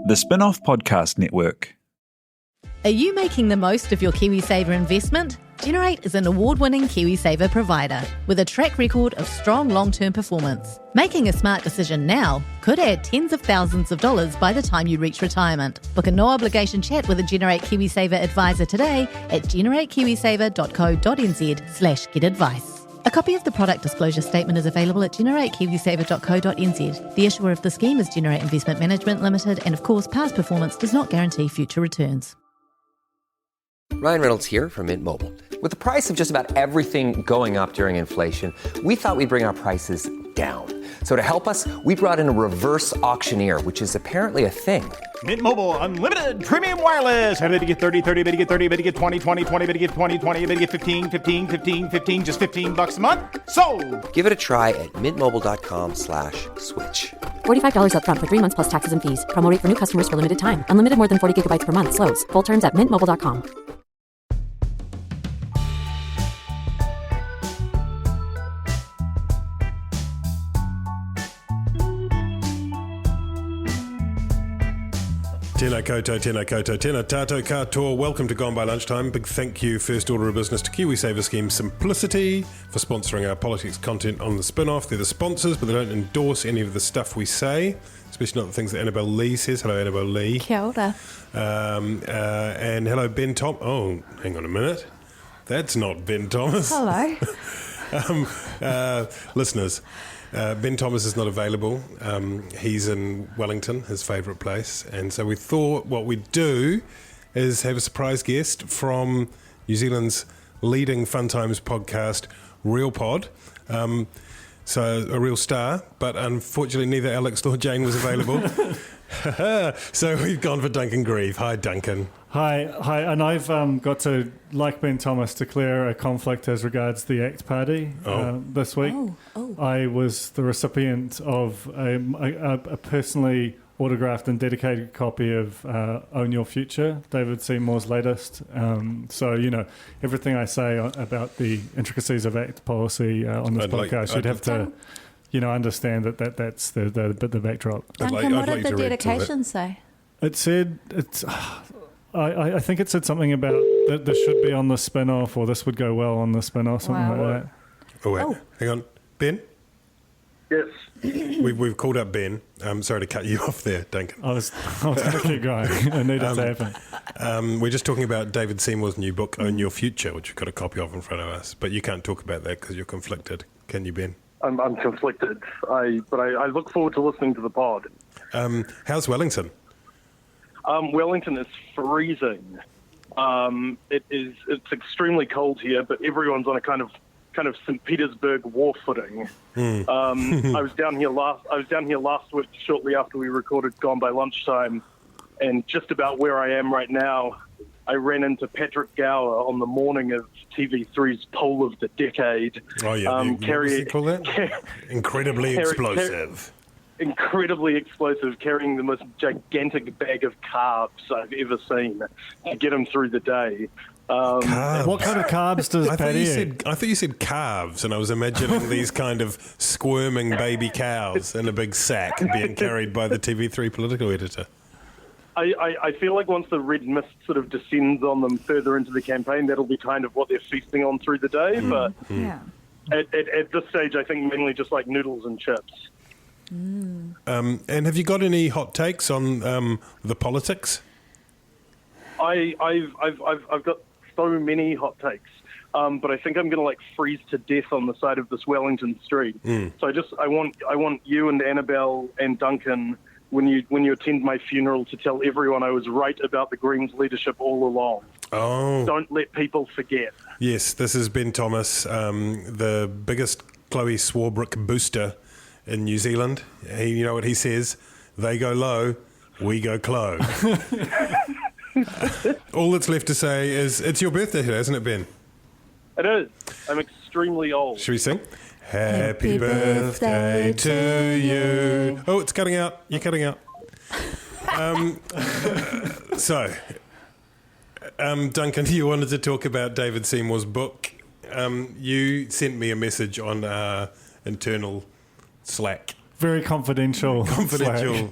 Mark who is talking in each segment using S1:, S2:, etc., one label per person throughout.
S1: The Spin-Off Podcast Network.
S2: Are you making the most of your KiwiSaver investment? Generate is an award-winning KiwiSaver provider with a track record of strong long-term performance. Making a smart decision now could add tens of thousands of dollars by the time you reach retirement. Book a no-obligation chat with a Generate KiwiSaver advisor today at generatekiwisaver.co.nz/get-advice. A copy of the product disclosure statement is available at generatekiwisaver.co.nz. The issuer of the scheme is Generate Investment Management Limited, and of course, past performance does not guarantee future returns.
S3: Ryan Reynolds here from Mint Mobile. With the price of just about everything going up during inflation, we thought we'd bring our prices down. So to help us, we brought in a reverse auctioneer, which is apparently a thing.
S4: Mint Mobile Unlimited Premium Wireless. How to get 30, 30, bit to get 30, bit to get 20, 20, 20, bit to get 20, 20, bit to get 15, 15, 15, 15, just $15 a month? Sold! Give it a try at mintmobile.com/switch.
S5: $45 up front for 3 months plus taxes and fees. Promo rate for new customers for limited time. Unlimited more than 40 gigabytes per month. Slows full terms at mintmobile.com.
S6: Tēnā koutou, tēnā koutou, tēnā tātou katoa. Welcome to Gone By Lunchtime. Big thank you, first order of business, to KiwiSaver Scheme Simplicity for sponsoring our politics content on the spin-off. They're the sponsors, but they don't endorse any of the stuff we say, especially not the things that Annabelle Lee says. Hello, Annabelle Lee.
S7: Kia ora.
S6: And hello, Ben Tom. Oh, hang on a minute. That's not Ben Thomas.
S7: Hello.
S6: Listeners, Ben Thomas is not available. He's in Wellington, his favourite place. And so we thought what we'd do is have a surprise guest from New Zealand's leading Fun Times podcast, Real Pod. So a real star, but unfortunately neither Alex nor Jane was available. So we've gone for Duncan Greive. Hi, Duncan.
S8: Hi, and I've got to, like Ben Thomas, declare a conflict as regards the ACT Party this week. I was the recipient of a personally autographed and dedicated copy of Own Your Future, David Seymour's latest. So, you know, everything I say about the intricacies of ACT policy on this podcast, you'd have to, you know, understand that's the backdrop.
S7: Duncan, what did the dedication say?
S8: It said, I think it said something about that this should be on the spin-off, or this would go well on the spin-off, something like that.
S6: Oh, wait. Hang on. Ben?
S9: Yes.
S6: We've called up Ben. I'm sorry to cut you off there, Duncan.
S8: I was going to keep going. It needed to happen.
S6: We're just talking about David Seymour's new book, Own Your Future, which we've got a copy of in front of us. But you can't talk about that because you're conflicted. Can you, Ben?
S9: I'm conflicted. I look forward to listening to the pod.
S6: How's Wellington?
S9: Wellington is freezing. It's extremely cold here, but everyone's on a kind of St. Petersburg war footing. I was down here last week, shortly after we recorded Gone By Lunchtime, and just about where I am right now, I ran into Patrick Gower on the morning of TV3's Poll of the Decade.
S6: Oh yeah, what do you call that? Incredibly explosive.
S9: Incredibly explosive, carrying the most gigantic bag of carbs I've ever seen to get him through the day.
S8: What kind of carbs does Patty eat?
S6: I thought you said calves, and I was imagining these kind of squirming baby cows in a big sack being carried by the TV3 political editor.
S9: I feel like once the red mist sort of descends on them further into the campaign, that'll be kind of what they're feasting on through the day. But at this stage, I think mainly just like noodles and chips.
S6: And have you got any hot takes on the politics?
S9: I've got so many hot takes, but I think I'm going to freeze to death on the side of this Wellington street. So I want you and Annabelle and Duncan, when you attend my funeral, to tell everyone I was right about the Greens' leadership all along.
S6: Oh,
S9: don't let people forget.
S6: Yes, this is Ben Thomas, the biggest Chloe Swarbrick booster in New Zealand. You know what he says? They go low, we go clo. All that's left to say is it's your birthday today, isn't it, Ben?
S9: It is. I'm extremely old.
S6: Should we sing? Happy birthday to you. Oh, it's cutting out. You're cutting out. Duncan, you wanted to talk about David Seymour's book. You sent me a message on internal Slack
S8: very confidential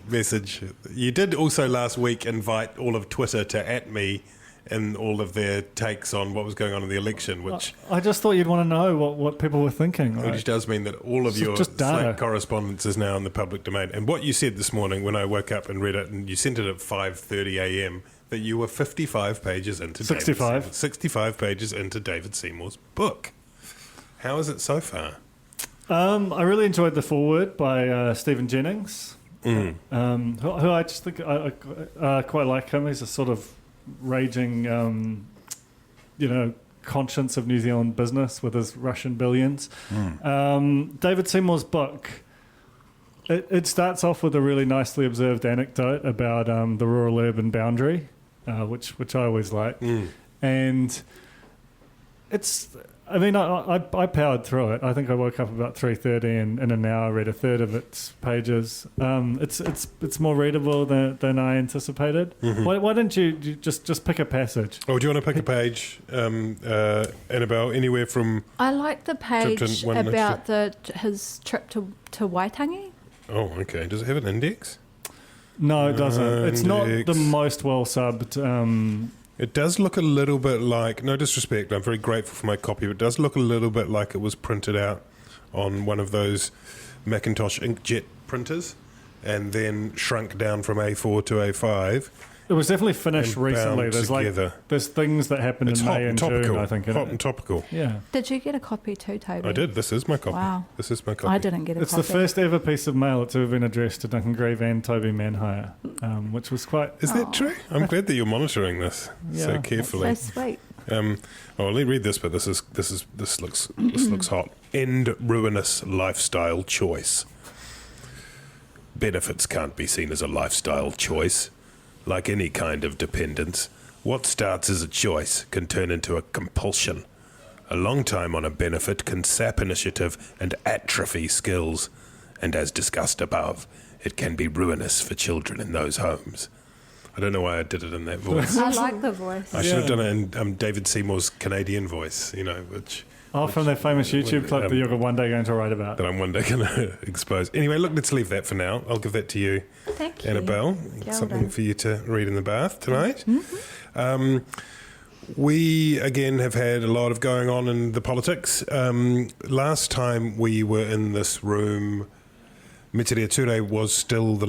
S6: message. You did also last week invite all of Twitter to @me and all of their takes on what was going on in the election, which...
S8: I just thought you'd want to know what people were thinking. Right?
S6: Which does mean that all of your Slack correspondence is now in the public domain. And what you said this morning when I woke up and read it, and you sent it at 5:30 a.m, that you were 55 pages into 65 pages into David Seymour's book. How is it so far?
S8: I really enjoyed the foreword by Stephen Jennings, who I just think I quite like him. He's a sort of raging, conscience of New Zealand business with his Russian billions. David Seymour's book, it starts off with a really nicely observed anecdote about the rural-urban boundary, which I always like. And it's... I mean, I powered through it. I think I woke up about 3:30 and in an hour read a third of its pages. It's more readable than I anticipated. Why don't you just pick a passage?
S6: Oh, do you want to pick a page, Annabelle? Anywhere from...
S7: I like the page about his trip to Waitangi.
S6: Oh, okay. Does it have an index?
S8: No, it doesn't. It's not the most well subbed.
S6: It does look a little bit like, no disrespect, I'm very grateful for my copy, but it does look a little bit like it was printed out on one of those Macintosh inkjet printers and then shrunk down from A4 to A5.
S8: It was definitely finished recently. There's things that happened in May and June, I think.
S6: Hot and topical.
S8: Yeah.
S7: Did you get a copy too, Toby?
S6: I did. This is my copy.
S7: Wow.
S6: This is my copy.
S7: I didn't get a copy.
S8: It's the first ever piece of mail that's ever been addressed to Duncan Greive and Toby Manhire, which was quite...
S6: Is that true? I'm glad that you're monitoring this so carefully.
S7: That's so sweet.
S6: Let me read this, but this looks hot. End ruinous lifestyle choice. Benefits can't be seen as a lifestyle choice. Like any kind of dependence, what starts as a choice can turn into a compulsion. A long time on a benefit can sap initiative and atrophy skills. And as discussed above, it can be ruinous for children in those homes. I don't know why I did it in that voice.
S7: I like the voice.
S6: I should have done it in David Seymour's Canadian voice, which...
S8: from that famous YouTube clip that you're one day going to write about.
S6: That I'm one day going to expose. Anyway, look, let's leave that for now. I'll give that to you,
S7: Thank you,
S6: Annabelle. Something for you to read in the bath tonight. We, again, have had a lot of going on in the politics. Last time we were in this room, Metiria Turei was still the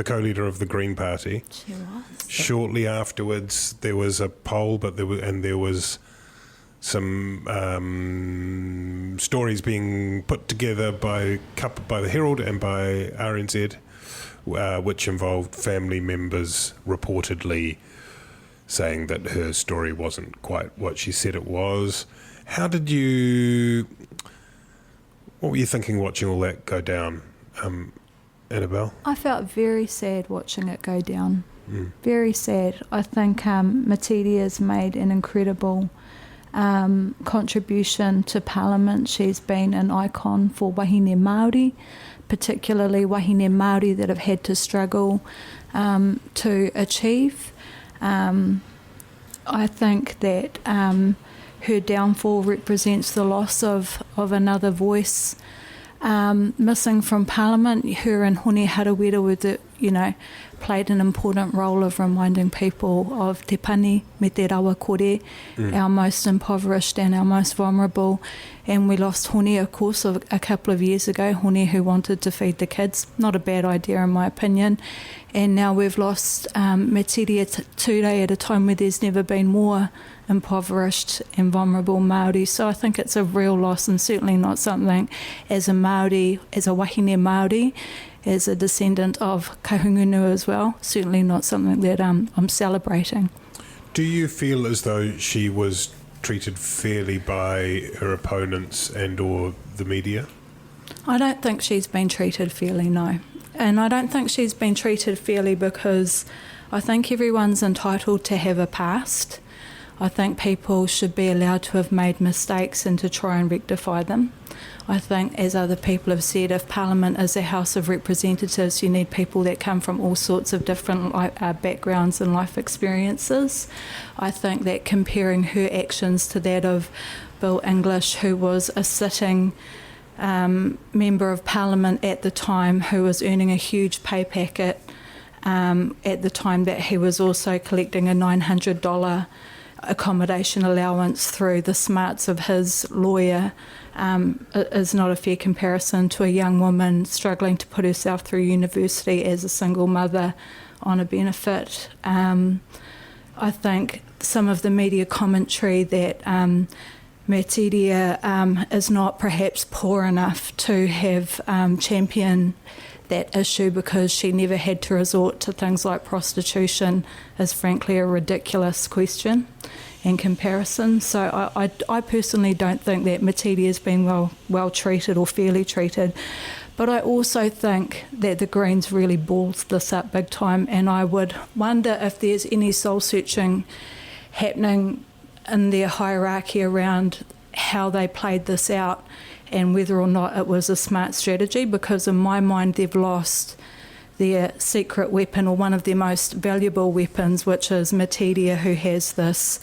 S6: co-leader of the Green Party.
S7: She was.
S6: Shortly afterwards, there was a poll, but there was some stories being put together by the Herald and by RNZ, which involved family members reportedly saying that her story wasn't quite what she said it was. What were you thinking watching all that go down, Annabelle?
S7: I felt very sad watching it go down. Very sad. I think Metiria's made an incredible contribution to Parliament. She's been an icon for wahine Māori, particularly wahine Māori that have had to struggle to achieve. I think that her downfall represents the loss of another voice missing from Parliament. Her and Hone Harawira played an important role of reminding people of Te Pani me te rawa kore, our most impoverished and our most vulnerable. And we lost Hone, of course, a couple of years ago, Hone who wanted to feed the kids. Not a bad idea in my opinion. And now we've lost Metiria Turei at a time where there's never been more impoverished and vulnerable Māori. So I think it's a real loss, and certainly not something as a Māori, as a wahine Māori, as a descendant of Kahungunu as well, certainly not something that I'm celebrating.
S6: Do you feel as though she was treated fairly by her opponents and or the media?
S7: I don't think she's been treated fairly, no. And I don't think she's been treated fairly because I think everyone's entitled to have a past. I think people should be allowed to have made mistakes and to try and rectify them. I think, as other people have said, if Parliament is a House of Representatives, you need people that come from all sorts of different backgrounds and life experiences. I think that comparing her actions to that of Bill English, who was a sitting member of parliament at the time who was earning a huge pay packet at the time that he was also collecting a $900 accommodation allowance through the smarts of his lawyer, is not a fair comparison to a young woman struggling to put herself through university as a single mother on a benefit. I think some of the media commentary that Metiria is not perhaps poor enough to have championed that issue because she never had to resort to things like prostitution is frankly a ridiculous question in comparison. So I personally don't think that Metiria has been well treated or fairly treated. But I also think that the Greens really balled this up big time, and I would wonder if there's any soul searching happening in their hierarchy around how they played this out and whether or not it was a smart strategy, because in my mind they've lost their secret weapon, or one of their most valuable weapons, which is Metiria, who has this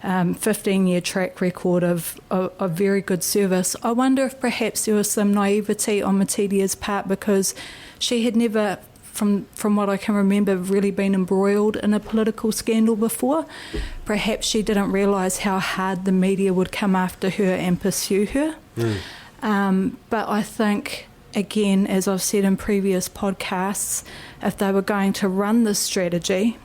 S7: 15-year track record of very good service. I wonder if perhaps there was some naivety on Metiria's part, because she had never, from what I can remember, really been embroiled in a political scandal before. Perhaps she didn't realise how hard the media would come after her and pursue her. But I think, again, as I've said in previous podcasts, if they were going to run this strategy,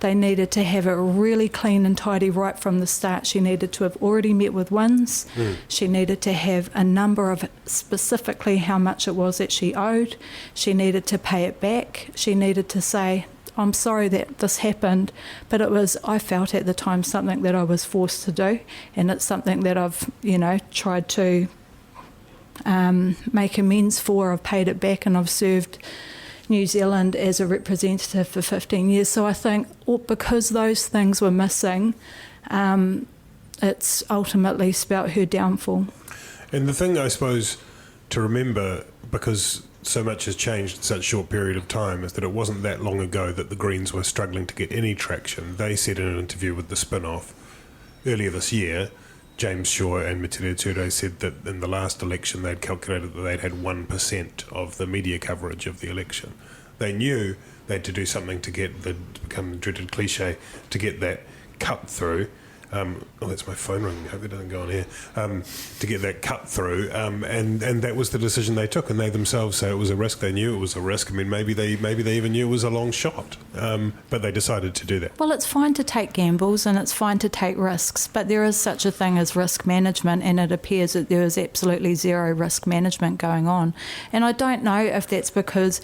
S7: they needed to have it really clean and tidy right from the start. She needed to have already met with wins. She needed to have a number of specifically how much it was that she owed. She needed to pay it back. She needed to say, I'm sorry that this happened, but it was, I felt at the time, something that I was forced to do, and it's something that I've, tried to make amends for. I've paid it back, and I've served New Zealand as a representative for 15 years. So I think because those things were missing, it's ultimately spelt her downfall.
S6: And the thing, I suppose, to remember, because so much has changed in such a short period of time, is that it wasn't that long ago that the Greens were struggling to get any traction. They said in an interview with the Spin-Off earlier this year, James Shaw and Metiria Turei said that in the last election they'd calculated that they'd had 1% of the media coverage of the election. They knew they had to do something to get the, become the dreaded cliche, to get that cut through. That's my phone ringing. I hope it doesn't go on here. To get that cut through, and that was the decision they took, and they themselves say it was a risk. They knew it was a risk. I mean, maybe they even knew it was a long shot, but they decided to do that.
S7: Well, it's fine to take gambles and it's fine to take risks, but there is such a thing as risk management, and it appears that there is absolutely zero risk management going on. And I don't know if that's because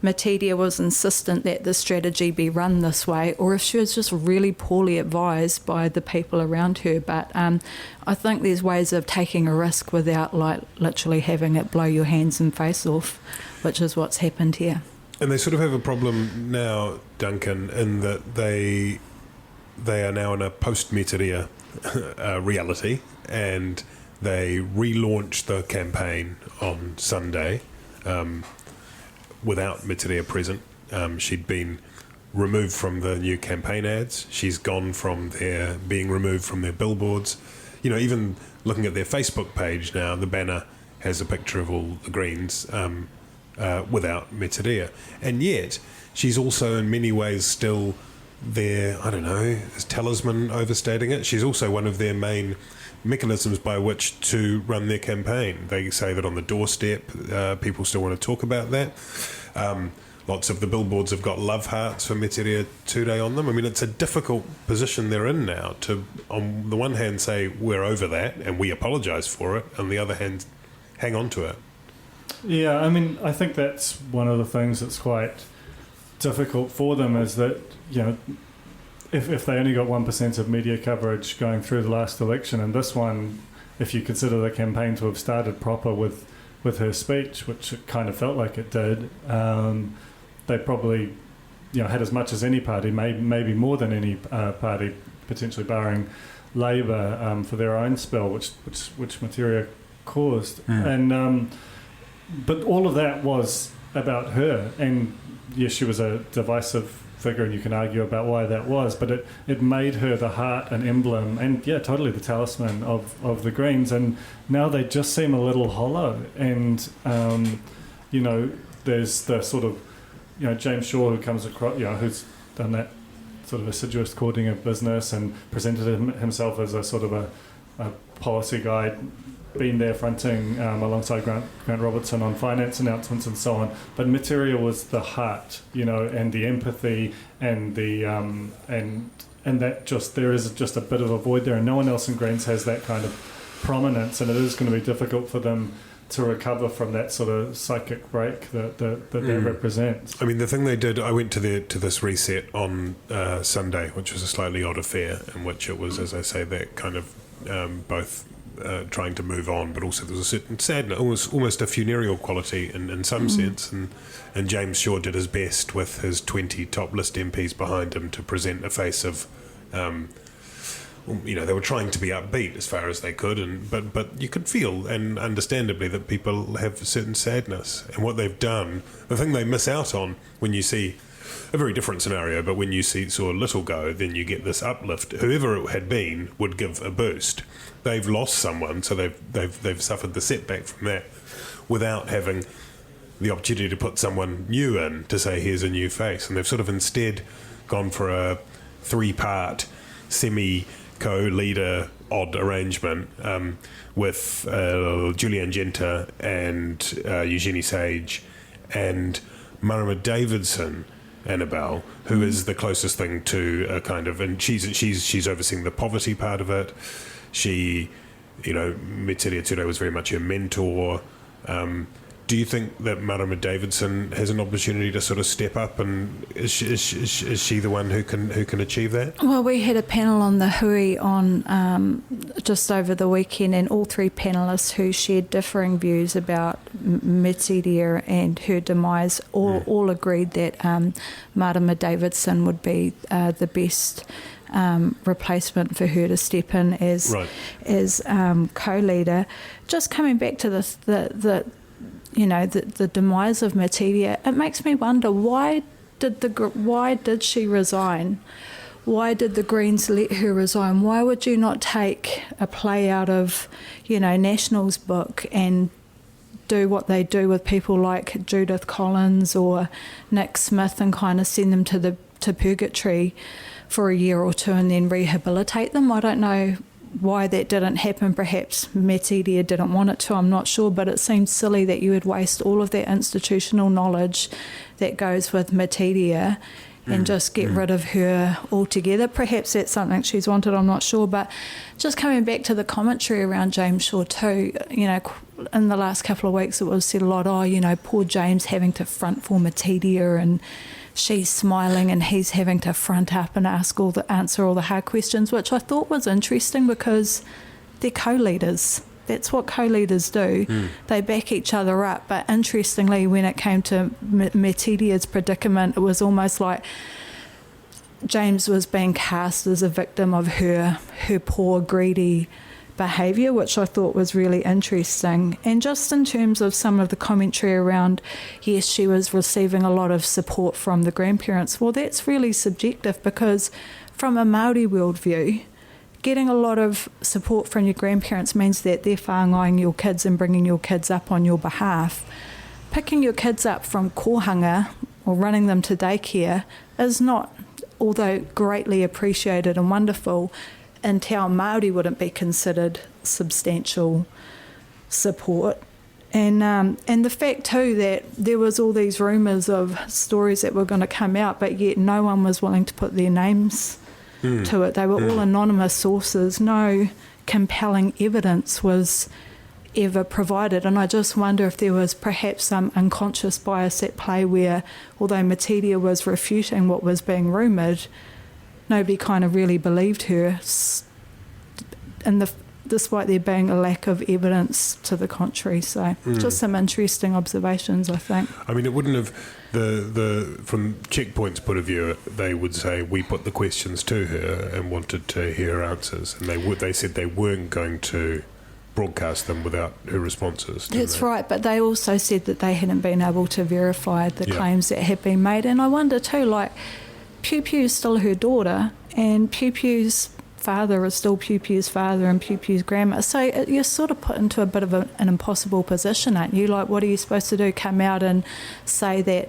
S7: Metiria was insistent that the strategy be run this way, or if she was just really poorly advised by the people around her. But I think there's ways of taking a risk without literally having it blow your hands and face off, which is what's happened here.
S6: And they sort of have a problem now, Duncan, in that they are now in a post-Metiria reality, and they relaunched the campaign on Sunday without Metiria present. She'd been removed from the new campaign ads. She's gone from being removed from their billboards. Even looking at their Facebook page now, the banner has a picture of all the Greens without Metiria. And yet, she's also in many ways still their, I don't know, is talisman overstating it? She's also one of their main mechanisms by which to run their campaign. They say that on the doorstep, people still want to talk about that. Lots of the billboards have got love hearts for Metiria Turei on them. I mean, it's a difficult position they're in now to, on the one hand, say we're over that and we apologise for it, on the other hand, hang on to it.
S8: Yeah, I mean, I think that's one of the things that's quite difficult for them, is that, if they only got 1% of media coverage going through the last election, and this one, if you consider the campaign to have started proper with her speech, which it kind of felt like it did, they probably, had as much as any party, maybe more than any party, potentially barring Labour, for their own spell, which Metiria caused. And but all of that was about her. And yes, she was a divisive figure, and you can argue about why that was, but it made her the heart and emblem, and totally the talisman of the Greens. And now they just seem a little hollow. And there's the sort of James Shaw, who comes across, who's done that sort of assiduous courting of business and presented himself as a sort of a policy guide, been there fronting alongside Grant Robertson on finance announcements and so on. But Metiria was the heart, and the empathy and the and that there is just a bit of a void there, and no one else in Greens has that kind of prominence, and it is going to be difficult for them to recover from that sort of psychic break that represents.
S6: I mean, the thing they did, I went to this reset on Sunday, which was a slightly odd affair, in which it was, as I say, that kind of both trying to move on, but also there was a certain sadness, almost a funereal quality in some sense, and James Shaw did his best with his 20 top list MPs behind him to present a face of they were trying to be upbeat as far as they could, but you could feel, and understandably, that people have a certain sadness. And what they've done, the thing they miss out on when you see a very different scenario, but when you saw Little go, then you get this uplift. Whoever it had been would give a boost. They've lost someone, so they've suffered the setback from that without having the opportunity to put someone new in to say, here's a new face. And they've sort of instead gone for a 3-part co-leader odd arrangement with Julianne Genter and Eugenie Sage and Marama Davidson, Annabelle, who is the closest thing to a kind of, and she's overseeing the poverty part of it. She, Metiria Turei was very much her mentor. Do you think that Marama Davidson has an opportunity to sort of step up, and is she the one who can achieve that?
S7: Well, we had a panel on the Hui on just over the weekend, and all 3 panellists who shared differing views about Metiria and her demise all agreed that Marama Davidson would be the best replacement for her to step in as co-leader. Just coming back to the demise of Metiria, it makes me wonder, why did she resign? Why did the Greens let her resign? Why would you not take a play out of, National's book and do what they do with people like Judith Collins or Nick Smith and kind of send them to purgatory for a year or 2 and then rehabilitate them? I don't know why that didn't happen. Perhaps Metiria didn't want it to, I'm not sure, but it seems silly that you would waste all of that institutional knowledge that goes with Metiria and just get rid of her altogether. Perhaps that's something she's wanted, I'm not sure. But just coming back to the commentary around James Shaw too, in the last couple of weeks it was said a lot, poor James having to front for Metiria, and she's smiling and he's having to front up and answer all the hard questions, which I thought was interesting because they're co-leaders. That's what co-leaders do. They back each other up. But interestingly, when it came to Metiria's predicament, it was almost like James was being cast as a victim of her poor, greedy behaviour, which I thought was really interesting. And just in terms of some of the commentary around, yes, she was receiving a lot of support from the grandparents. Well, that's really subjective, because from a Māori worldview, getting a lot of support from your grandparents means that they're whāngaing your kids and bringing your kids up on your behalf. Picking your kids up from kohanga or running them to daycare is not, although greatly appreciated and wonderful, in Te Ao Māori wouldn't be considered substantial support. And the fact too that there was all these rumours of stories that were going to come out, but yet no one was willing to put their names to it. They were all anonymous sources. No compelling evidence was ever provided. And I just wonder if there was perhaps some unconscious bias at play where, although Metiria was refuting what was being rumoured, nobody kind of really believed her, and despite there being a lack of evidence to the contrary. So just some interesting observations, I think.
S6: I mean, it wouldn't have, from Checkpoint's point of view, they would say we put the questions to her and wanted to hear her answers, and they said they weren't going to broadcast them without her responses.
S7: That's right, but they also said that they hadn't been able to verify the claims that had been made. And I wonder too, like, Pew Pew's still her daughter, and Pew Pew's father is still Pew Pew's father and Pew Pew's grandma. So you're sort of put into a bit of an impossible position, aren't you? Like, what are you supposed to do? Come out and say that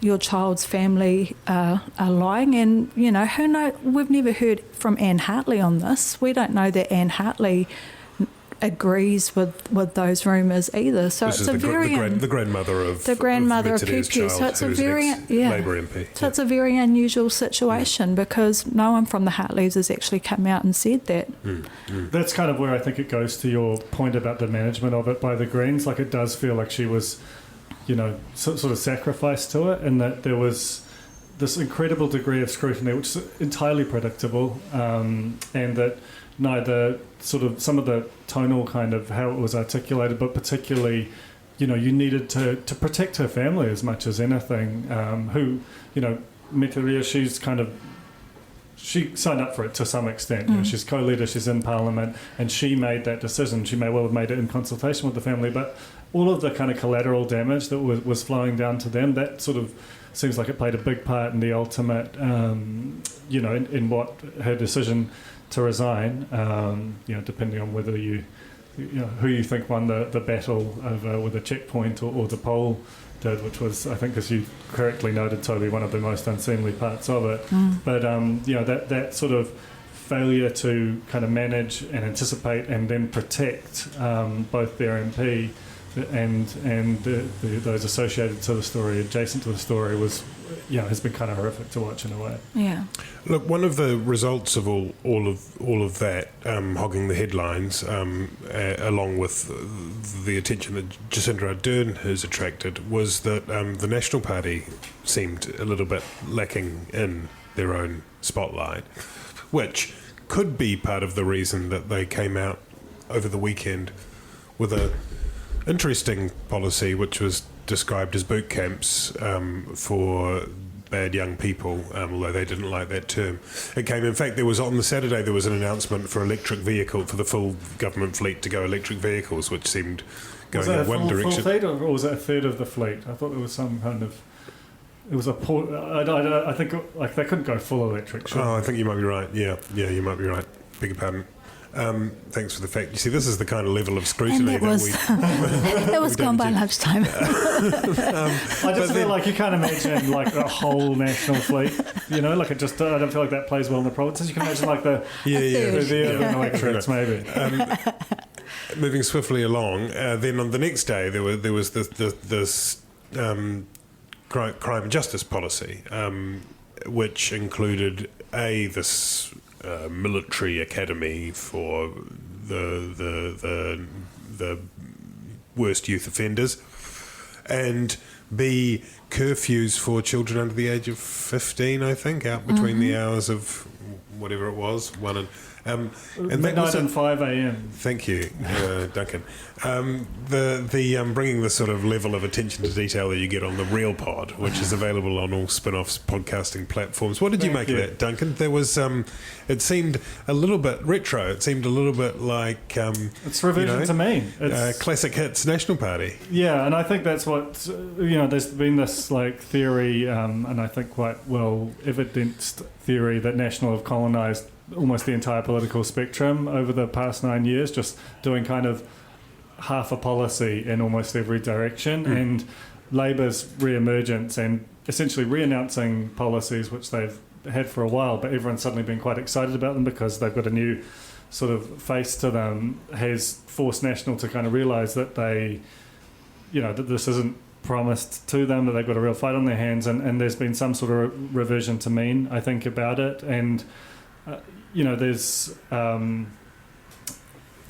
S7: your child's family are lying? And, you know, who knows? We've never heard from Anne Hartley on this. We don't know that Anne Hartley agrees with those rumours either. So
S6: this
S7: it's
S6: is
S7: a very
S6: the grandmother of
S7: Pew Pew. So it's a very
S6: Labour MP.
S7: So it's a very unusual situation because no one from the Hartleys has actually come out and said that.
S8: That's kind of where I think it goes to your point about the management of it by the Greens. Like, it does feel like she was, you know, sort of sacrificed to it, and that there was this incredible degree of scrutiny, which is entirely predictable, and that neither sort of some of the tonal kind of how it was articulated, but particularly, you know, you needed to protect her family as much as anything, who, you know, Metiria, she signed up for it to some extent. You know, she's co-leader, she's in Parliament, and she made that decision. She may well have made it in consultation with the family, but all of the kind of collateral damage that was flowing down to them, that sort of seems like it played a big part in the ultimate, you know, in what her decision to resign, you know, depending on whether you know, who you think won the battle over with a checkpoint or the poll did, which was, I think, as you correctly noted, Toby, one of the most unseemly parts of it. But, you know, that sort of failure to kind of manage and anticipate and then protect both their MP and those associated to the story, adjacent to the story, was, you know, has been kind of horrific to watch in a way.
S7: Yeah.
S6: Look, one of the results of all of that, hogging the headlines, along with the attention that Jacinda Ardern has attracted, was that the National Party seemed a little bit lacking in their own spotlight, which could be part of the reason that they came out over the weekend with a interesting policy which was described as boot camps for bad young people, although they didn't like that term. It came, in fact, there was on the Saturday there was an announcement for electric vehicle, for the full government fleet to go electric vehicles, which seemed going in one direction.
S8: Was that a full fleet, or was it a third of the fleet? I thought there was some kind of... It was I think like they couldn't go full electric. Sure.
S6: Oh, I think you might be right. Yeah, you might be right. Beg your pardon. Thanks for the fact. You see, this is the kind of level of scrutiny
S7: that was Gone By Lunchtime.
S8: I just feel like you can't imagine like a whole national fleet. You know, like I don't feel like that plays well in the provinces. You can imagine like the electorates maybe.
S6: Moving swiftly along, then on the next day there was this crime and justice policy, which included this military academy for the worst youth offenders, and B, curfews for children under the age of 15, I think, out between the hours of whatever it was, 1 and
S8: midnight and 5 a.m.
S6: Thank you, Duncan. The bringing the sort of level of attention to detail that you get on the Real Pod, which is available on all Spin-Off's podcasting platforms. What did you make of that, Duncan? There was it seemed a little bit retro. It seemed a little bit like
S8: it's revision to me. It's
S6: classic hits National Party.
S8: Yeah, and I think that's what there's been this like theory, and I think quite well evidenced theory that National have colonised almost the entire political spectrum over the past 9 years, just doing kind of half a policy in almost every direction, and Labour's re-emergence and essentially re-announcing policies which they've had for a while, but everyone's suddenly been quite excited about them because they've got a new sort of face to them, has forced National to kind of realise that they, that this isn't promised to them, that they've got a real fight on their hands, and there's been some sort of revision to mean, I think, about it, and there's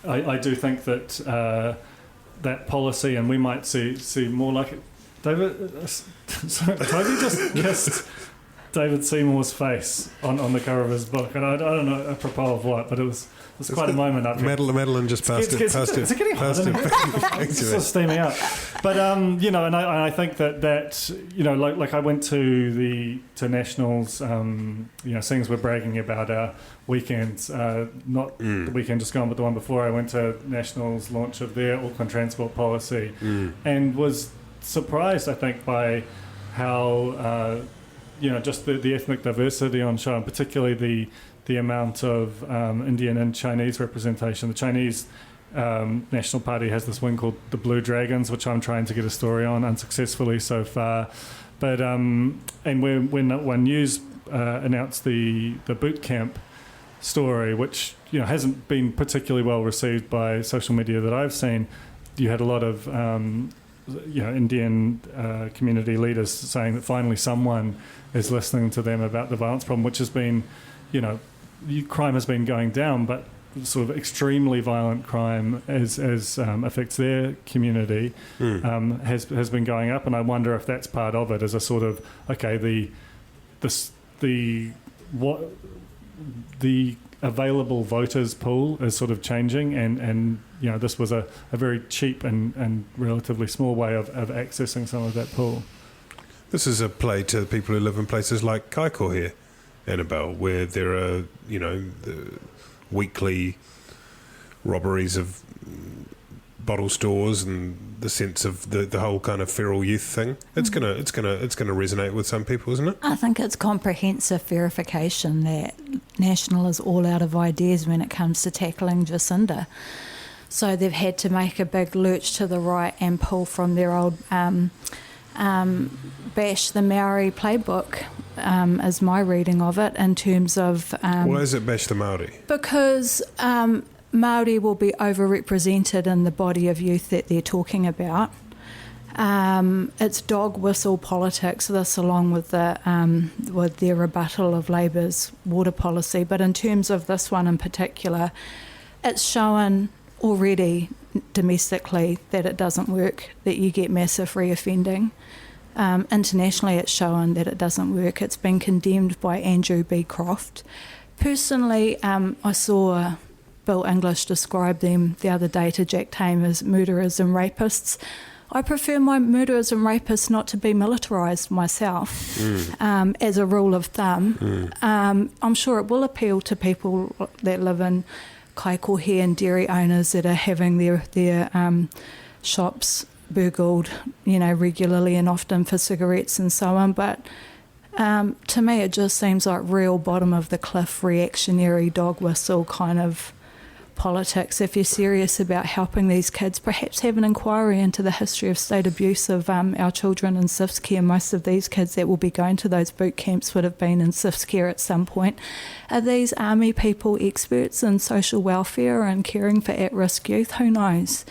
S8: I do think that that policy, and we might see more like it. David, sorry, Toby just kissed David Seymour's face on the cover of his book, and I don't know apropos of what, but it was quite a moment up here.
S6: Madeline just passed it.
S8: It's getting hot. It's sort of steaming up. But and I think that like I went to Nationals. Things we're bragging about our weekends, not the weekend just gone, but the one before. I went to Nationals launch of their Auckland transport policy, and was surprised, I think, by how just the ethnic diversity on show, and particularly the amount of Indian and Chinese representation. The Chinese National Party has this wing called the Blue Dragons, which I'm trying to get a story on unsuccessfully so far. But and when news announced the bootcamp story, which hasn't been particularly well received by social media that I've seen, you had a lot of Indian community leaders saying that finally someone is listening to them about the violence problem, which has been, crime has been going down, but sort of extremely violent crime as affects their community has been going up, and I wonder if that's part of it, as a sort of the available voters pool is sort of changing, and this was a very cheap and relatively small way of accessing some of that pool.
S6: This is a play to people who live in places like Kaikoura here, Annabelle, where there are, the weekly robberies of bottle stores and the sense of the whole kind of feral youth thing. It's gonna resonate with some people, isn't it?
S7: I think it's comprehensive verification that National is all out of ideas when it comes to tackling Jacinda. So they've had to make a big lurch to the right and pull from their old Bash the Maori playbook, is my reading of it, in terms of...
S6: why is it Bash the Maori?
S7: Because Maori will be overrepresented in the body of youth that they're talking about. It's dog whistle politics, this along with with their rebuttal of Labour's water policy. But in terms of this one in particular, it's shown already domestically that it doesn't work, that you get massive reoffending. Internationally, it's shown that it doesn't work. It's been condemned by Andrew B. Croft. Personally, I saw Bill English describe them the other day to Jack Tame as murderers and rapists. I prefer my murderers and rapists not to be militarised myself, as a rule of thumb. I'm sure it will appeal to people that live in Kaikoura here, and dairy owners that are having their shops burgled, regularly and often for cigarettes and so on. But to me, it just seems like real bottom of the cliff, reactionary dog whistle kind of politics. If you're serious about helping these kids, perhaps have an inquiry into the history of state abuse of our children in SIFS care. Most of these kids that will be going to those boot camps would have been in SIFS care at some point. Are these army people experts in social welfare and caring for at-risk youth? Who knows?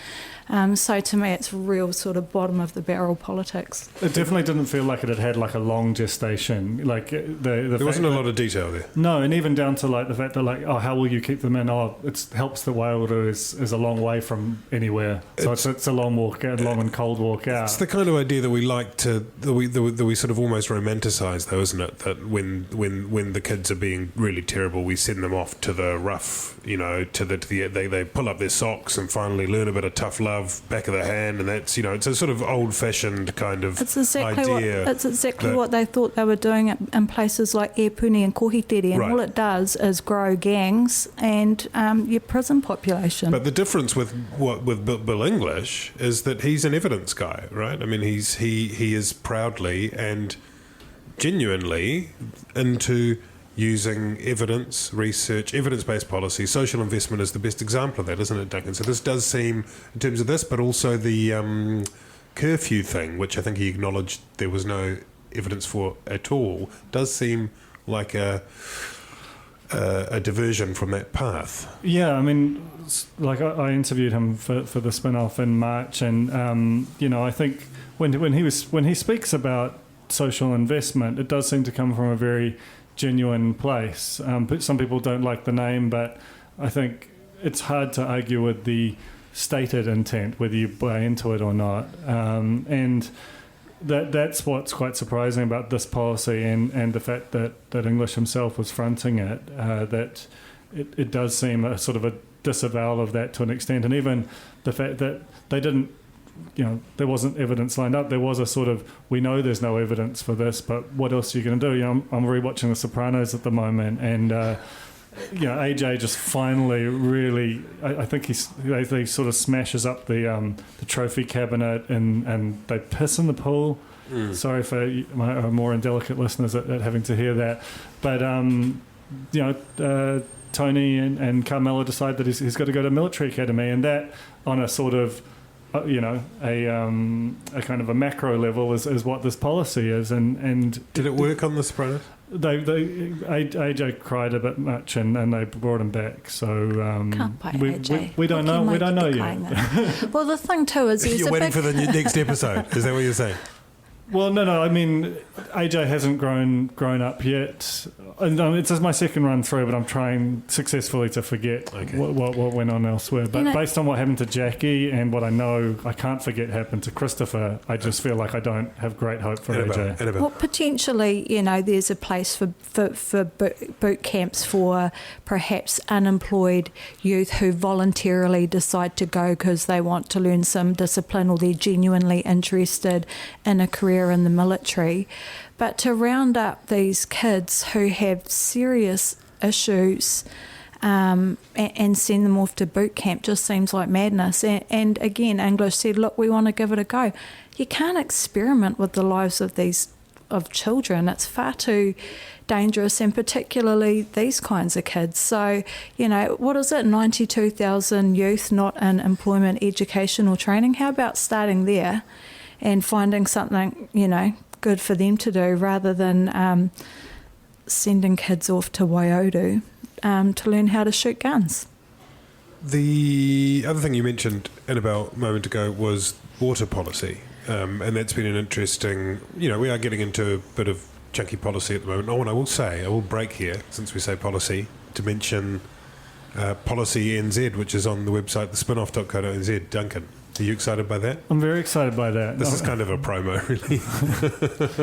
S7: So to me, it's real sort of bottom of the barrel politics.
S8: It definitely didn't feel like it had like a long gestation. Like there
S6: wasn't a lot of detail there.
S8: No, and even down to like the fact that how will you keep them in? It helps the Wairarapa is a long way from anywhere, so it's a long walk, a long and cold walk out. It's
S6: the kind of idea that we like to that we sort of almost romanticise, though, isn't it? That when the kids are being really terrible, we send them off to the rough, they pull up their socks and finally learn a bit of tough love back of the hand, and that's it's a sort of old-fashioned kind of idea.
S7: It's exactly what they thought they were doing in places like Epuni and Kohitere, and all it does is grow gangs and your prison population.
S6: But the difference with Bill English is that he's an evidence guy, right? I mean, he is proudly and genuinely into using evidence, research, evidence-based policy. Social investment is the best example of that, isn't it, Duncan? So this does seem, in terms of this, but also the curfew thing, which I think he acknowledged there was no evidence for at all, does seem like a diversion from that path.
S8: Yeah, I mean, like I interviewed him for the spin-off in March, and I think when he speaks about social investment, it does seem to come from a very genuine place. But some people don't like the name, but I think it's hard to argue with the stated intent, whether you buy into it or not. And that's what's quite surprising about this policy, and the fact that English himself was fronting it, that it does seem a sort of a disavowal of that to an extent, and even the fact that they didn't, there wasn't evidence lined up. There was a sort of, we know there's no evidence for this, but what else are you going to do? I'm rewatching The Sopranos at the moment, and AJ just finally really, I think he sort of smashes up the trophy cabinet, and they piss in the pool. Sorry for my more indelicate listeners at having to hear that, but Tony and Carmela decide that he's got to go to military academy, and that on a sort of a kind of a macro level is what this policy is. And
S6: did it work on The Sopranos?
S8: AJ cried a bit much, and they brought him back. So
S7: can't buy AJ.
S8: We don't know. We don't know yet.
S7: Well, the thing too is
S6: you're waiting for the next episode. Is that what you're saying?
S8: Well, no. I mean, AJ hasn't grown up yet. And it's my second run through, but I'm trying successfully to forget what went on elsewhere. But based on what happened to Jackie and what I know, I can't forget happened to Christopher. I just feel like I don't have great hope for AJ.
S6: Annabelle.
S7: Well, potentially, there's a place for boot camps for perhaps unemployed youth who voluntarily decide to go because they want to learn some discipline or they're genuinely interested in a career in the military. But to round up these kids who have serious issues and send them off to boot camp just seems like madness. And again, English said, look, we want to give it a go. You can't experiment with the lives of children. It's far too dangerous, and particularly these kinds of kids. So, what is it, 92,000 youth not in employment, education or training? How about starting there and finding something, good for them to do rather than sending kids off to Waiodu to learn how to shoot guns.
S6: The other thing you mentioned, Annabelle, a moment ago was water policy, and that's been an interesting, we are getting into a bit of chunky policy at the moment. I will break here, since we say policy, to mention Policy NZ, which is on the website, thespinoff.co.nz. Duncan, are you excited by that?
S8: I'm very excited by that.
S6: This is kind of a promo, really.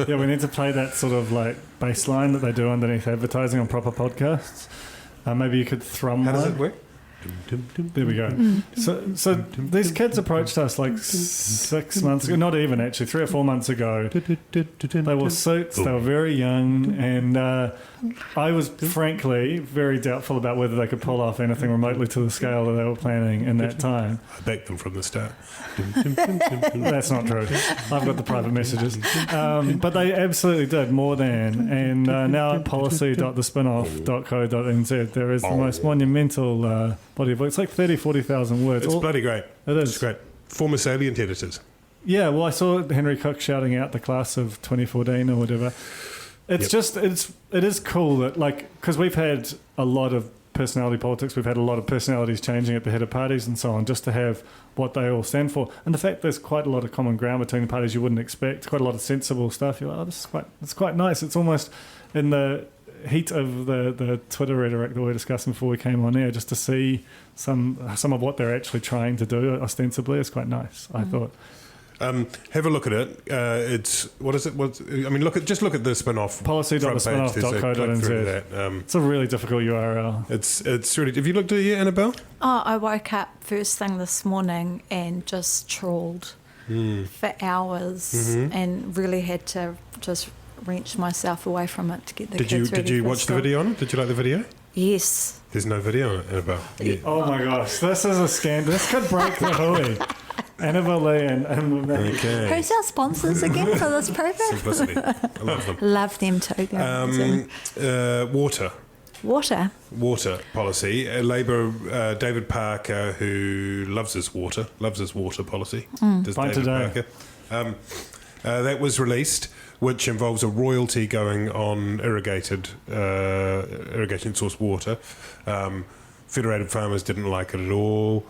S8: Yeah, we need to play that sort of like bass line that they do underneath advertising on proper podcasts. Maybe you could thrum
S6: How
S8: one.
S6: does it work?
S8: There we go. So these kids approached us like 6 months ago, not even actually, 3 or 4 months ago. They wore suits, they were very young, and I was frankly very doubtful about whether they could pull off anything remotely to the scale that they were planning in that time.
S6: I backed them from the start.
S8: That's not true. I've got the private messages. But they absolutely did, more than. And now at policy.thespinoff.co.nz there is the most monumental body of work. It's like 40,000 words.
S6: It's bloody great.
S8: It is.
S6: It's great. Former Salient editors.
S8: Yeah, well, I saw Henry Cook shouting out the class of 2014 or whatever. It's it is cool that, because we've had a lot of personality politics, we've had a lot of personalities changing at the head of parties and so on, just to have what they all stand for. And the fact there's quite a lot of common ground between the parties you wouldn't expect, quite a lot of sensible stuff. You're like, it's quite nice. It's almost in the heat of the Twitter rhetoric that we were discussing before we came on air, just to see some of what they're actually trying to do ostensibly is quite nice, I thought.
S6: Have a look at it. It's look at the spin-off.
S8: Policy.thespinoff.co.nz. It's a really difficult URL.
S6: It's really. Have you looked at it yet, Annabelle?
S7: Oh, I woke up first thing this morning and just trawled for hours and really had to just wrench myself away from it to get the kids ready.
S6: Did you watch the video on it? Did you like the video?
S7: Yes.
S6: There's no video on it, Annabelle. Yeah.
S8: Oh my gosh, this is a scandal. This could break the hui. Annabelle and
S6: okay.
S7: Who's our sponsors again for this program?
S6: Simplicity. I love them.
S7: Love them too.
S6: Water policy. Labour, David Parker, who loves his water policy. Does David Parker. That was released, which involves a royalty going on irrigation source water. Federated Farmers didn't like it at all.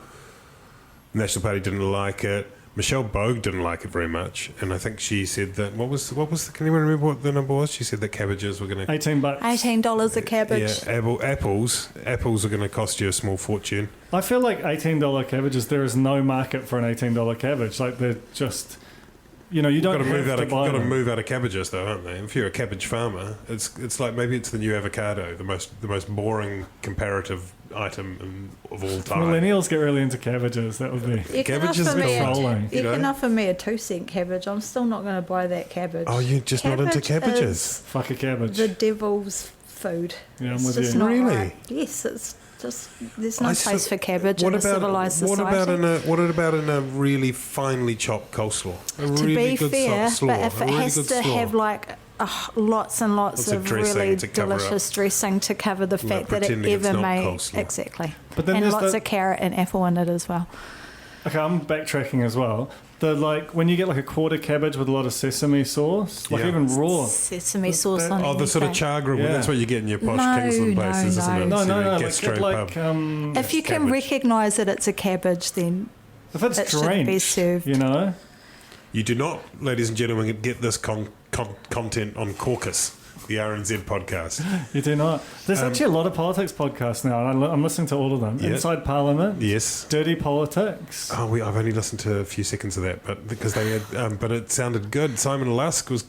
S6: National Party didn't like it. Michelle Bogue didn't like it very much, and I think she said that can anyone remember what the number was? She said that cabbages were going to
S8: $18.
S7: $18 a cabbage.
S6: Yeah, apples are going to cost you a small fortune.
S8: I feel like $18 cabbages. There is no market for an $18 cabbage. Like they're just you don't have to buy
S6: Got to
S8: them.
S6: move out of cabbages, though, aren't they? If you're a cabbage farmer, it's like maybe it's the new avocado, the most boring comparative item of all time.
S8: Millennials get really into cabbages. That would be
S7: You can
S6: cabbages
S7: offer me a-
S8: controlling.
S7: You can offer me a 2-cent cabbage. I'm still not going to buy that cabbage.
S6: Oh, you're just not into cabbages?
S8: Fuck a cabbage.
S7: The devil's food.
S8: Yeah, I'm
S7: It's
S8: with
S7: just
S8: you.
S7: not
S6: Really?
S7: right. Yes, it's just there's no
S6: I
S7: place
S6: s-
S7: for cabbage in a civilized society.
S6: What about in a really finely chopped coleslaw? A
S7: To
S6: really
S7: be
S6: good
S7: fair,
S6: slaw.
S7: but if
S6: a
S7: it
S6: really
S7: has
S6: good
S7: to
S6: slaw.
S7: have like lots and lots
S6: Lots of
S7: of
S6: dressing
S7: really
S6: to cover
S7: delicious dressing to cover the fact that it
S6: pretending it's
S7: ever
S6: not
S7: made
S6: coleslaw.
S7: exactly,
S8: But then
S7: and
S8: there's
S7: lots
S8: the-
S7: of carrot and apple in it as well.
S8: Okay, I'm backtracking as well. When you get like a quarter cabbage with a lot of sesame sauce, like
S6: Yeah.
S8: even raw.
S7: Sesame sauce
S8: that-
S7: on
S6: Oh, the sort of
S7: anything.
S6: char grill.
S8: Yeah.
S6: That's what you get in your posh
S7: No,
S6: Kingsland
S7: no,
S6: places, isn't
S7: no.
S6: it?
S8: No,
S6: It's
S8: no,
S6: your
S8: no.
S6: gastro
S8: Like,
S6: pub.
S7: If you can
S6: cabbage.
S7: recognise that it's a cabbage, then
S8: if it's
S7: it should be
S8: drenched,
S7: served.
S6: You do not, ladies and gentlemen, get this content on Caucus, the RNZ podcast.
S8: You do not. There's actually a lot of politics podcasts now, and I'm listening to all of them.
S6: Yeah.
S8: Inside Parliament,
S6: Yes.
S8: Dirty Politics.
S6: Oh, I've only listened to a few seconds of that, but because they had, but it sounded good. Simon Lusk was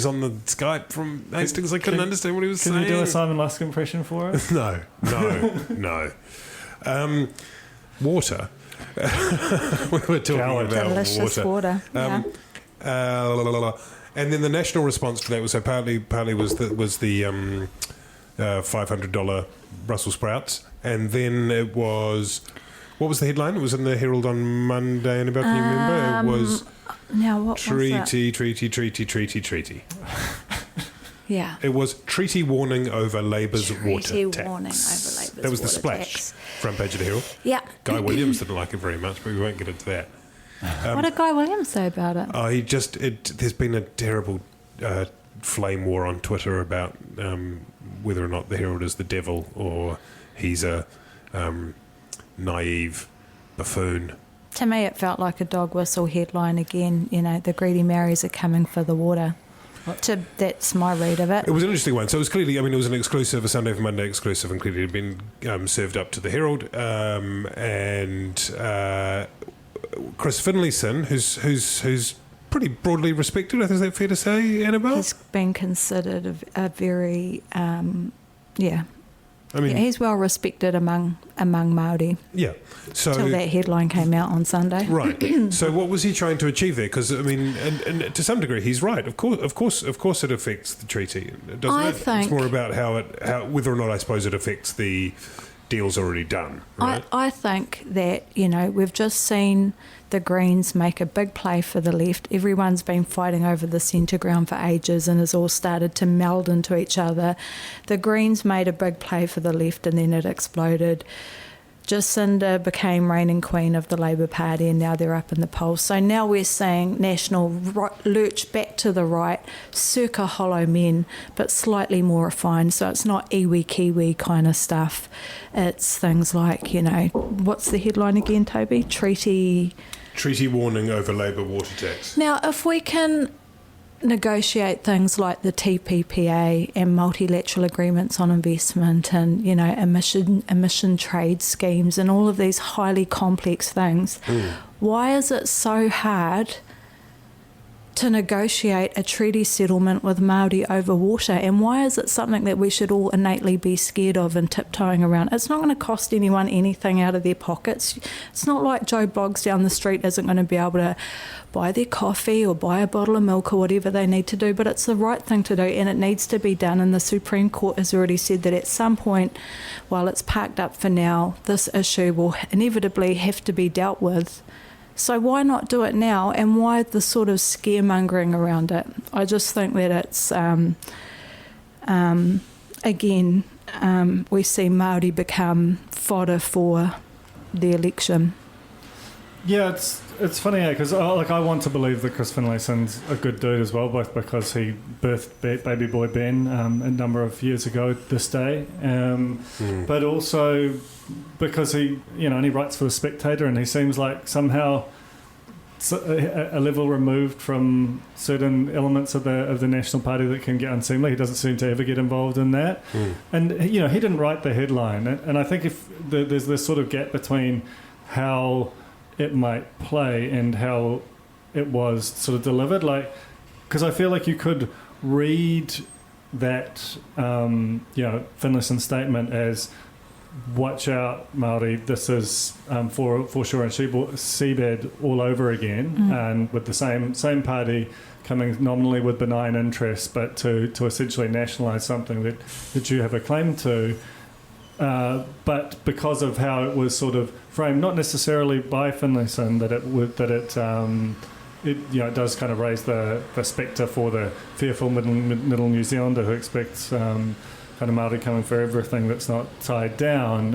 S6: on the Skype from Hastings. I couldn't understand what he was
S8: Can
S6: saying.
S8: you do a Simon Lusk impression for us?
S6: No. Water. We were talking
S8: Coward.
S6: about
S7: delicious water. Yeah.
S6: And then the national response to that was partly was the $500 Brussels sprouts, and then it was, what was the headline? It was in the Herald on Monday. Annabelle, can you remember? It was
S7: Now what was it?
S6: treaty.
S7: Yeah.
S6: It was treaty warning over Labour's water
S7: Treaty
S6: tax.
S7: warning over Labour's
S6: That was the
S7: water
S6: splash.
S7: tax.
S6: Front page of the Herald.
S7: Yeah.
S6: Guy Williams didn't like it very much, but we won't get into that.
S7: What did Guy Williams say about it?
S6: Oh, there's been a terrible flame war on Twitter about whether or not the Herald is the devil or he's a naive buffoon.
S7: To me, it felt like a dog whistle headline again. The greedy Marys are coming for the water. That's my read of it.
S6: It was an interesting one. So it was clearly, it was an exclusive, a Sunday for Monday exclusive, and clearly it had been served up to the Herald. And Chris Finlayson, who's pretty broadly respected, I think, is that fair to say, Annabelle?
S7: He's been considered a very,
S6: I mean,
S7: he's well respected among Māori.
S6: yeah. So
S7: Till that headline came out on Sunday.
S6: right. So what was he trying to achieve there? Because and to some degree, he's right. Of course, it affects the treaty, doesn't
S7: I
S6: it?
S7: think-
S6: It's more about how whether or not I suppose it affects the deals already done. Right.
S7: I think that, we've just seen the Greens make a big play for the left. Everyone's been fighting over the centre ground for ages and has all started to meld into each other. The Greens made a big play for the left and then it exploded. Jacinda became reigning queen of the Labour Party and now they're up in the polls. So now we're seeing National lurch back to the right, circa hollow men, but slightly more refined. So it's not iwi kiwi kind of stuff. It's things like, what's the headline again, Toby? Treaty
S6: warning over Labour water tax.
S7: Now, if we can negotiate things like the TPPA and multilateral agreements on investment and, emission trade schemes and all of these highly complex things, why is it so hard to negotiate a treaty settlement with Māori over water, and why is it something that we should all innately be scared of and tiptoeing around? It's not going to cost anyone anything out of their pockets. It's not like Joe Bloggs down the street isn't going to be able to buy their coffee or buy a bottle of milk or whatever they need to do, but it's the right thing to do and it needs to be done, and the Supreme Court has already said that at some point, while it's parked up for now, this issue will inevitably have to be dealt with. So why not do it now, and why the sort of scaremongering around it? I just think that it's, we see Māori become fodder for the election.
S8: Yeah, it's funny, because I want to believe that Chris Finlayson's a good dude as well, both because he birthed baby boy Ben a number of years ago this day, but also because he, and he writes for The Spectator, and he seems like somehow a level removed from certain elements of the National Party that can get unseemly. He doesn't seem to ever get involved in that. And, he didn't write the headline. And I think if there's this sort of gap between how it might play and how it was sort of delivered. Like, because I feel like you could read that, Finlayson's statement as, watch out, Māori, this is foreshore and seabed all over again, and with the same party coming nominally with benign interests, but to essentially nationalise something that you have a claim to. But because of how it was sort of framed, not necessarily by Finlayson, it does kind of raise the spectre for the fearful middle New Zealander who expects kind of Māori coming for everything that's not tied down.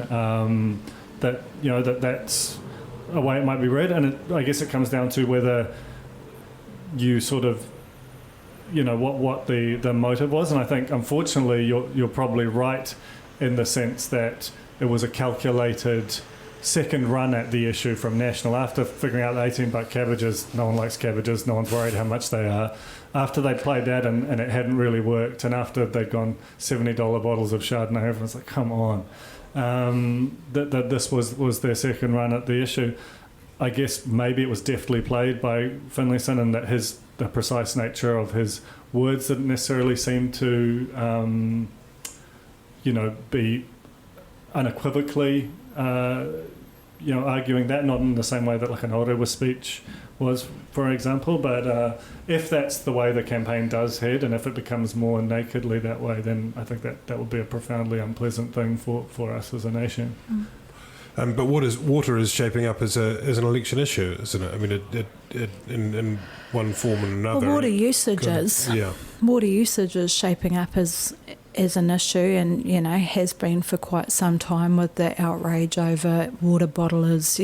S8: That's a way it might be read, and I guess it comes down to whether you sort of, what the motive was. And I think, unfortunately, you're probably right in the sense that it was a calculated second run at the issue from National. After figuring out the $18 cabbages, no one likes cabbages, no one's worried how much they are. After they played that and it hadn't really worked, and after they'd gone $70 bottles of Chardonnay, everyone's like, come on. That this was their second run at the issue. I guess maybe it was deftly played by Finlayson, and that the precise nature of his words didn't necessarily seem to, be unequivocally, arguing that, not in the same way that like an Orewa speech was, for example. But if that's the way the campaign does head, and if it becomes more nakedly that way, then I think that would be a profoundly unpleasant thing for us as a nation.
S6: But water is shaping up as an election issue, isn't it? I mean, it in one form and another.
S7: Well, water usage is shaping up as an issue, and has been for quite some time, with the outrage over water bottlers,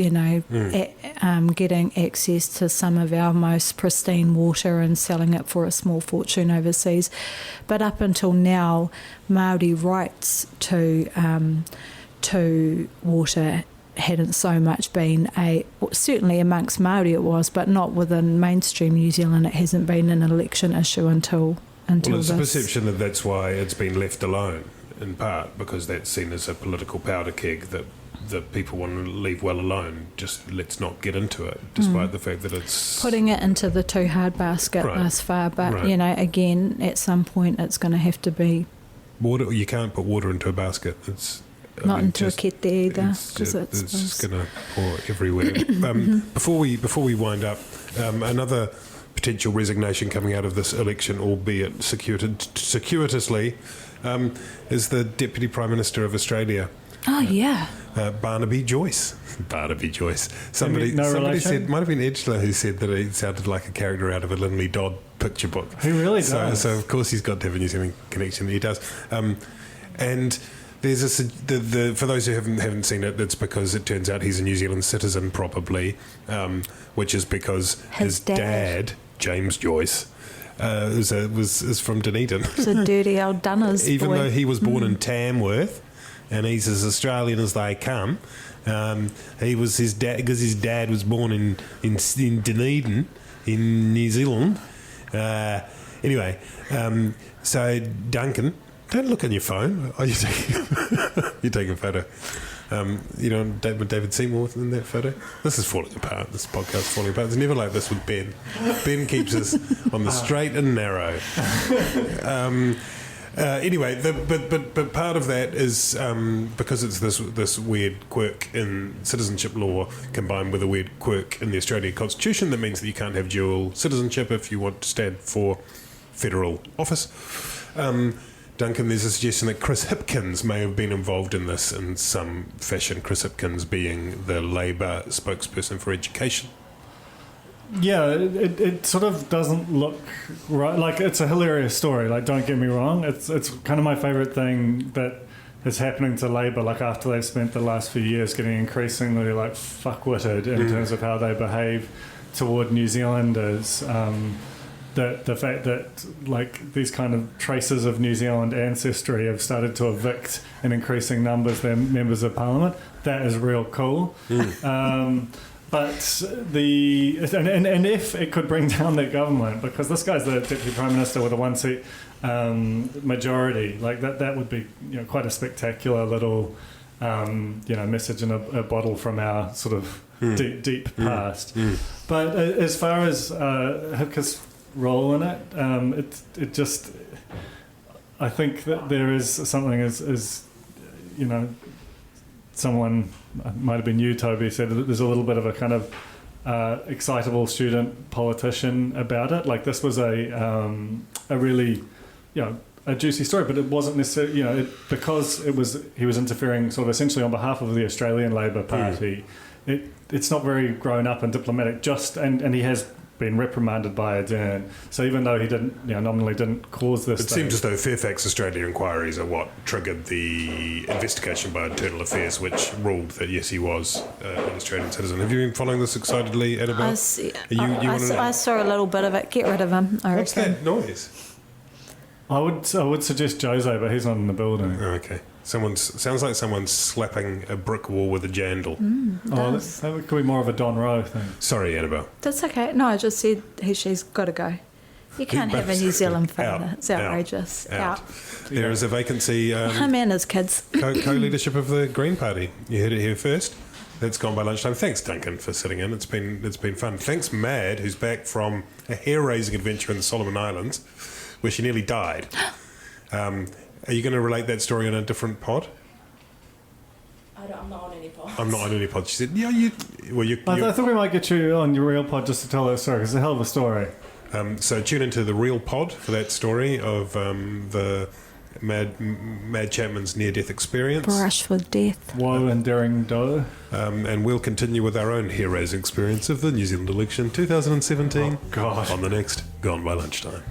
S7: getting access to some of our most pristine water and selling it for a small fortune overseas. But up until now, Māori rights to water hadn't so much been certainly amongst Māori it was, but not within mainstream New Zealand. It hasn't been an election issue until
S6: it's a perception that that's why it's been left alone, in part because that's seen as a political powder keg that people want to leave well alone. Just let's not get into it, despite the fact that it's
S7: putting it into the too hard basket thus far. But again, at some point, it's going to have to be
S6: water. You can't put water into a basket. It's
S7: not into a kete either, because
S6: it's just going to pour everywhere. Before we wind up, another potential resignation coming out of this election, albeit circuitously, is the Deputy Prime Minister of Australia.
S7: Oh, yeah.
S6: Barnaby Joyce. Somebody said, might have been Edgler who said that he sounded like a character out of a Linley Dodd picture book.
S8: He really does.
S6: So of course he's got to have a New Zealand connection. He does. And there's for those who haven't seen it, it's because it turns out he's a New Zealand citizen, probably, which is because his dad James Joyce, is from Dunedin.
S7: It's a dirty old Dunners
S6: Even
S7: boy.
S6: though he was born in Tamworth, and he's as Australian as they come. He was his dad, because his dad was born in Dunedin, in New Zealand. Anyway, so Duncan, don't look on your phone. Oh, you take a photo. David Seymour in that photo. This is falling apart. This podcast is falling apart. It's never like this with Ben. Ben keeps us on the straight and narrow. Anyway, but part of that is because it's this weird quirk in citizenship law combined with a weird quirk in the Australian Constitution that means that you can't have dual citizenship if you want to stand for federal office. Duncan, there's a suggestion that Chris Hipkins may have been involved in this in some fashion, Chris Hipkins being the Labour spokesperson for education.
S8: Yeah, it sort of doesn't look right. Like, it's a hilarious story, like, don't get me wrong. It's kind of my favourite thing that is happening to Labour, like, after they've spent the last few years getting increasingly, like, fuck-witted in terms of how they behave toward New Zealanders. The fact that, like, these kind of traces of New Zealand ancestry have started to evict in increasing numbers their members of parliament, that is real cool. But if it could bring down their government, because this guy's the Deputy Prime Minister with a one-seat majority, like that would be quite a spectacular little message in a bottle from our sort of deep past. But as far as Hipka's role in it, it just, I think that there is something as someone, might have been you, Toby, said that there's a little bit of a kind of excitable student politician about it. Like, this was a really, a juicy story, but it wasn't necessarily, because he was interfering sort of essentially on behalf of the Australian Labor Party. It's not very grown up and diplomatic. And he has been reprimanded by Ardern. So even though he didn't, nominally didn't cause this,
S6: it seems as though Fairfax Australia inquiries are what triggered the investigation by Internal Affairs, which ruled that yes, he was an Australian citizen. Have you been following this excitedly, Annabelle?
S7: I saw a little bit of it. Get rid of him.
S6: What's that noise?
S8: I would suggest Jose, but he's not in the building.
S6: Oh, okay. Sounds like someone's slapping a brick wall with a jandle.
S8: That could be more of a Don Rowe thing.
S6: Sorry, Annabelle.
S7: That's okay. No, I just said she's got to go. You can't have a New Zealand father. It's outrageous. Out.
S6: There is a vacancy.
S7: Him and his kids.
S6: Co-leadership of the Green Party. You heard it here first. That's Gone By Lunchtime. Thanks, Duncan, for sitting in. It's been fun. Thanks, Mad, who's back from a hair-raising adventure in the Solomon Islands, where she nearly died. Are you going to relate that story on a different pod?
S7: I'm not on any pod.
S6: I'm not on any pod. She said, yeah,
S8: I thought we might get you on your real pod just to tell that story, because it's a hell of a story.
S6: So tune into the real pod for that story of the Mad Chapman's near-death experience.
S7: Brush with death.
S8: Woe enduring doe.
S6: And we'll continue with our own hair-raising experience of the New Zealand election 2017 on the next Gone By Lunchtime.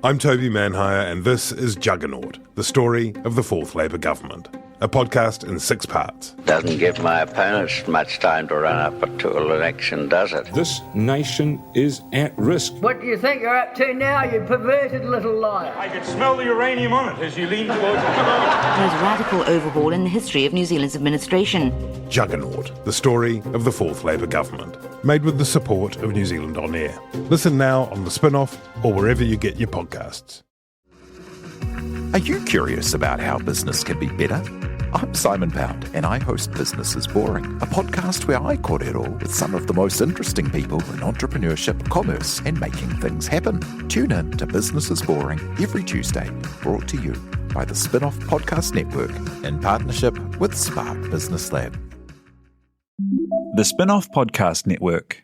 S6: I'm Toby Manhire, and this is Juggernaut, the story of the Fourth Labour Government, a podcast in 6 parts.
S10: Doesn't give my opponents much time to run up to an election, does it?
S11: This nation is at risk.
S12: What do you think you're up to now, you perverted little liar?
S13: I could smell the uranium on it as you lean towards the
S14: most radical overhaul in the history of New Zealand's administration.
S6: Juggernaut, the story of the Fourth Labour Government, made with the support of New Zealand On Air. Listen now on the Spin-Off or wherever you get your podcasts.
S15: Are you curious about how business can be better? I'm Simon Pound, and I host Business is Boring, a podcast where I kōrero with some of the most interesting people in entrepreneurship, commerce, and making things happen. Tune in to Business is Boring every Tuesday, brought to you by the Spin-Off Podcast Network in partnership with Spark Business Lab.
S1: The Spin-Off Podcast Network.